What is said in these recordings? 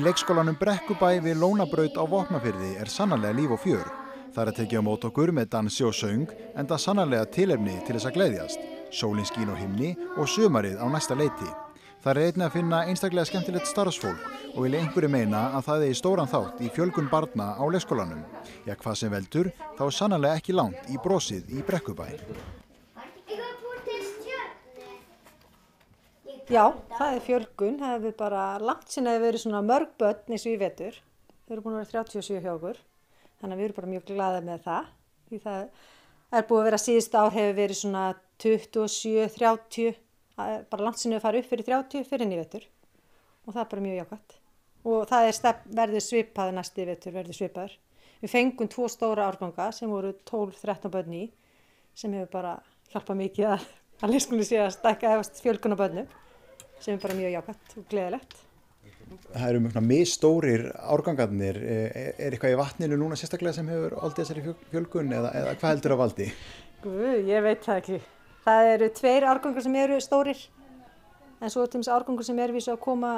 leikskólanum Brekkubæ við Lónabraut á Vopnafirði sannarlega líf og fjör. Það tekið á móti okkur með dansi og söng, enda sannarlega tilefni til þess að gleðjast. Sólin skín á himni og sumarið á næsta leiti. Það einnig að finna einstaklega skemmtilegt starfsfólk og vilja einhverju meina að það eigi stóran þátt í fjölgun barna á leikskólanum. Ja, hvað sem veldur, þá sannarlega ekki langt í brosið í Brekkubæ. Já, það fjölgun. Það hefur bara langt sinni verið svona mörg börn eins og í vetur. Þau eru búin að vera 37 hjá okkur. Þannig að við erum bara mjög glaðir með það. Því það búið að vera síðustu ár hefur verið svona 27, 30. Bara langt sinni að fara upp fyrir 30 fyrir inn í vetur. Og það bara mjög jákvætt. Og það verður svipað næsti vetur, verður svipaður. Við fengum 2 stóra árganga sem voru 12-13 börn í. Sem hefur bara hjálpað mikið að leikskólinn sé að stækka fjölgun á börnum. Sem bara mjög jákvætt og gleðilegt. Það eru mjög misstórir árgangarnir. Eitthvað í vatninu núna sérstaklega sem hefur oldið þessari fjölgun eða hvað heldur á valdi? Guð, ég veit það ekki. Það eru 2 árgangar sem eru stórir. En svo til þess árgangar sem eru að koma,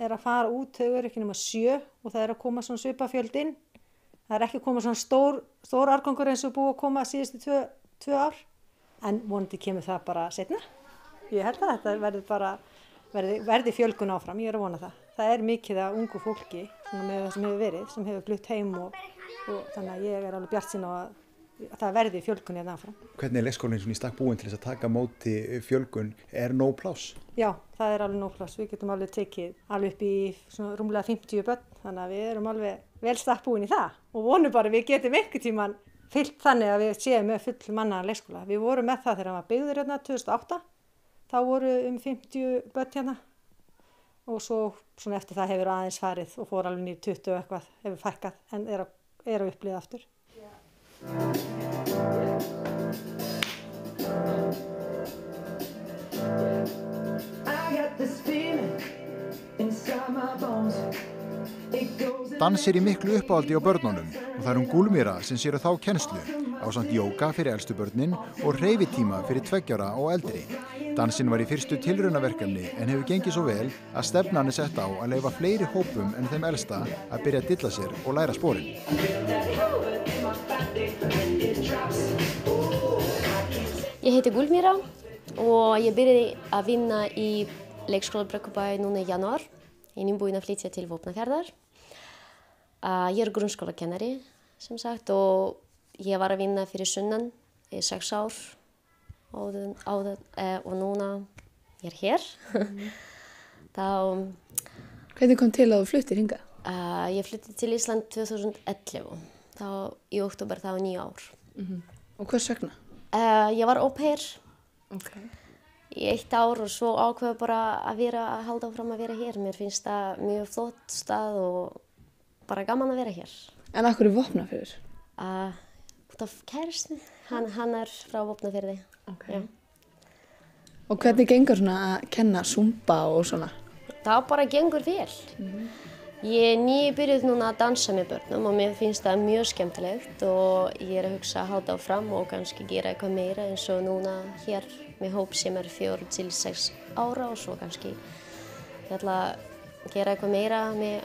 að fara út, þau eru ekki nema 7 og það að koma svona svipafjöld inn. Það ekki að koma svona stór árgangur eins og búið að koma síðustu 2 ár. En vonandi kemur það bara seinna. Ég held að þetta verði fjölgun áfram, ég að vona það. Það mikið af ungu fólki með það sem hefur verið, sem hefur flutt heim og þannig að ég alveg bjartsýn á að það verði fjölgun hérna áfram. Hvernig leikskólinn í stakk búinn til þess að taka móti fjölgun? Nóg pláss? Já, það alveg nóg pláss. Við getum alveg tekið alveg upp í svona rúmlega 50 börn, þannig að við erum alveg vel stakk búin í það og vonum bara við getum einhvern tímann fyllt þannig að við séum með full mannaðan leikskóla. Við vorum með það þegar hann var byggður hérna 2008. Þá voru 50 börn hérna og svo svona eftir það hefur aðeins farið og fór alveg niður 20 og eitthvað, hefur fækkað en að upplifa aftur. Dans í miklu uppáhaldi á börnunum og það hún Gúlmíra sem sér þá kennslu, ásamt jóga fyrir elstu börnin og hreyfitíma fyrir 2 ára og eldri. Dansinn var í fyrstu tilraunaverkefni en hefur gengið svo vel að stefnan sett á að leyfa fleiri hópum en þeim elsta að byrja að dilla sér og læra sporin. Ég heiti Gúlmíra og ég byrjaði að vinna í leikskóla Brekkubæ núna í janúar. Ég nýbúin að flytja til Vopnafjarðar. Ég grunnskólakennari sem sagt og ég var að vinna fyrir sunnan í 6 ár og núna ég hér. Hvernig kom til að þú fluttir hingað? Ég flutti til Ísland 2011. Þá í október, þá 9 ár. Og hvers vegna? Ég var au pair Okay. í 1 ár og svo ákveða bara að halda áfram að vera hér. Mér finnst það mjög flott stað og bara gaman að vera hér. En af hverju Vopnafjörður? Út af kærastinn. Hann frá Vopnafirði. Okay. Og hvernig gengur svona að kenna zumba og svona? Það bara gengur vel. Ég nýbyrjuð núna að dansa með börnum og mér finnst það mjög skemmtilegt og ég að hugsa að halda áfram og kannski gera eitthvað meira eins og núna hér með hóp sem 4 til 6 ára og svo kannski ég ætla að gera eitthvað meira með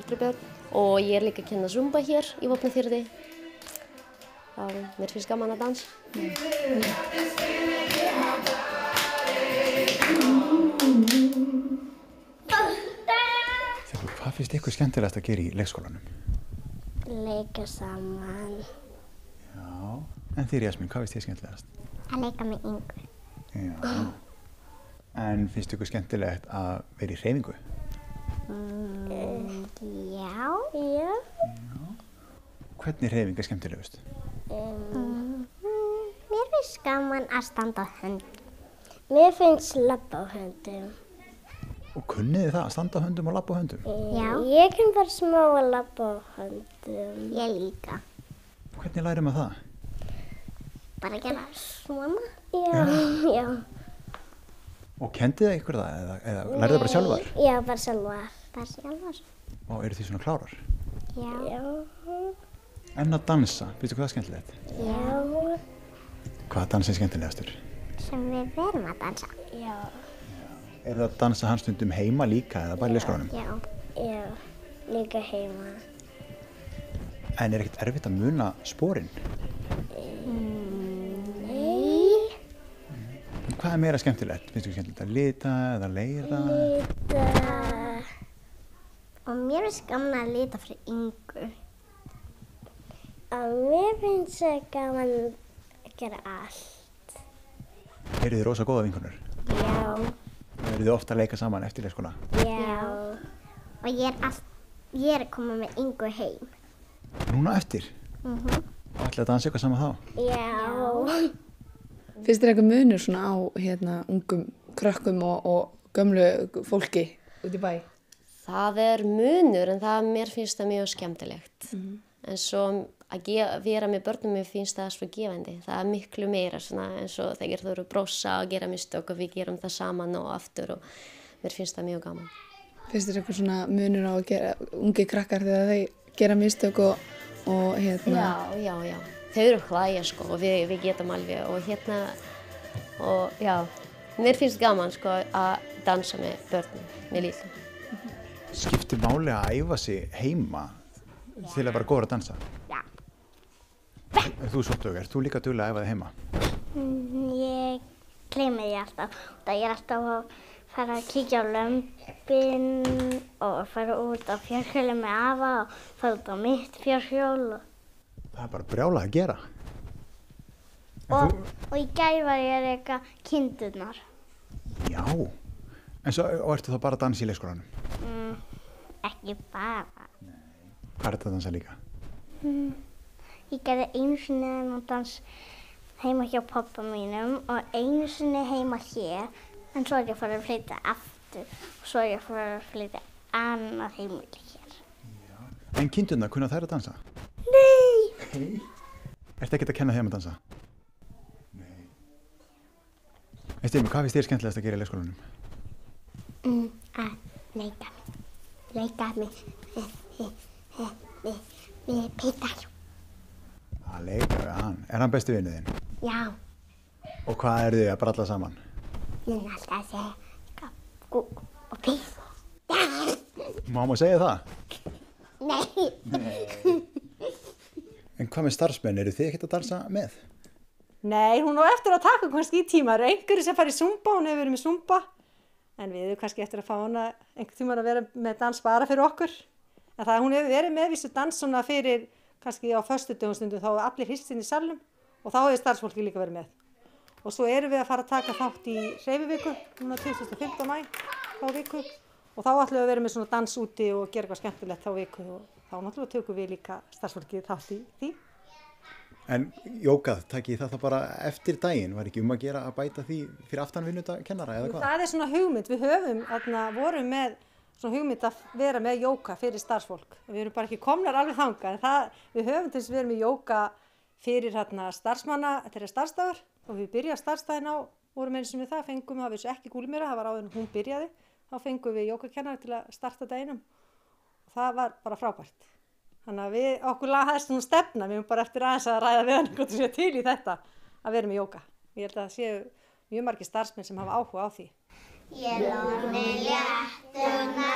eldri börn og ég líka að kenna zumba hér í Vopnafirði. Mér finnst gaman að dansa. Hvað finnst ykkur skemmtilegast að gera í leikskólanum? Leika saman. Já, en þér Jasmín, hvað finnst þér skemmtilegast? Að leika með Ingu. Já. En finnst ykkur skemmtilegt að vera í hreyfingu? Já. Hvernig hreyfing skemmtilegust? Mér finnst gaman að standa á höndum. Mér finnst labba á höndum. Og kunnið þið það að standa á höndum og labba á höndum? Já, ég kann bara smá að labba á höndum. Ég líka. Hvernig lærir maður það? Bara að gera svona. Já. Og kendið þið ykkur það eða lærið þið bara sjálfar? Já, bara sjálfar. Og eru þið svona klárar? Já. En að dansa, finnst ykkur það skemmtilegt? Já. Hvaða dans skemmtilegastur? Sem við verum að dansa. Já. Er það að dansa hans stundum heima líka eða bara í leikskólanum? Já. Já, líka heima. En er ekkert erfitt að muna sporin? Nei. Hvað er meira skemmtilegt? Finnst þú skemmtilegt að lita eða leira? Lita. Og mér finnst gaman að lita fyrir Ingu. Og mér finnst gaman að gera allt. Eru þið rosa góða vinkonur? Já. Eru þið ofta að leika saman eftir leikskóla? Já. Og ég er að koma með Ingu heim. Núna eftir? Og ætlaði að dansa eitthvað saman þá? Já. Finnst þér eitthvað munur svona á ungum krökkum og gömlu fólki út í bæ? Það er munur en mér finnst það mjög skemmtilegt. En svo að vera með börnum mér finnst það svo gefandi. Það er miklu meira svona eins og þegar þú eru að brosa og gera mistök og við gerum það saman og aftur og mér finnst það mjög gaman. Finnst þér eitthvað svona munur á að gera ungi krakkar þegar þeir gera mistök og Já. Þau eru hlæja sko og við getum alveg og já, mér finnst gaman sko að dansa með börnum, með litlum. Skiptir máli að æfa sig heima til að vera góður að dansa? Já. Þú Sóldögg, ert þú líka dugleg að æfa þig heima? Ég gleymi því alltaf. Ég er alltaf að fara að kíkja á lömbin og fara út á fjárhjóli með afa og fara út á mitt fjárhjól. Það er bara brjálað að gera. Og í gær var ég að reka kindurnar. Já. Og ertu þá bara að dansa í leikskólanum? Ekki bara. Hvað er þetta að dansa líka? Ég gerði einu sinni þennan dans heima hjá pabba mínum og einu sinni heima hér. En svo er ég að fara að flytja aftur og svo er ég að fara að flytja annað heimili hér. Já. En kindurnar, kunna þær að dansa? Nei! Ertu ekkert að kenna þeim að dansa? Nei. Veistu, hvað finnst þér skemmtilegast að gera í leikskólanum? Að leika mig. Leika mig með Pítar. Að leika við hann. Er hann besti vinur þinn? Já. Og hvað eru þið að bralla saman? Ég er alltaf að segja gúg og pís. Má maður segja það? Nei. En hvað með starfsmenn, eru þið ekkert að dansa með? Nei, hún á eftir að taka kannski í tíma. Það eru einhverju sem fara í Zumba, hún hefur verið með Zumba. En við erum kannski eftir að fá hana einhvern tíma að vera með dans bara fyrir okkur. En það hún hefur verið með vissu dans svona fyrir kannski á föstudögum stundum, þá er allir hristinn í salnum og þá hefur starfsfólki líka verið með. Og svo erum við að fara að taka þátt í hreyfiviku, núna 25. maí þá viku. Og þá ætlum við að vera með svona dans úti og gera eitthvað skemmtilegt þá viku og þá náttúrulega tökum við líka starfsfólki þátt í því. En jókað, takk ég það bara eftir daginn, var ekki að gera að bæta því fyrir aftanvinnudakennara eða hvað? Það er svona hugmynd, við vorum með svona hugmynd að vera með jóka fyrir starfsfólk. Við erum bara ekki komnar alveg þangað, en við höfum til þess að vera með jóka fyrir starfsmanna, þetta er starfsdagur og við byrjaðum starfsdaginn á, vorum eins og við það, fengum að við ekki Gúlmíra, það var áður en hún byrjaði, þá fengum við jókakennara til að starta daginum og það var bara frábært. Þannig að okkur lagaðist svona stefna, við erum bara eftir aðeins að ræða við hann hvort við séum til í þetta að vera með jóka. Ég held að það séu mjög margir starfsmenn sem hafa áhuga á því. Ég lóni léttuna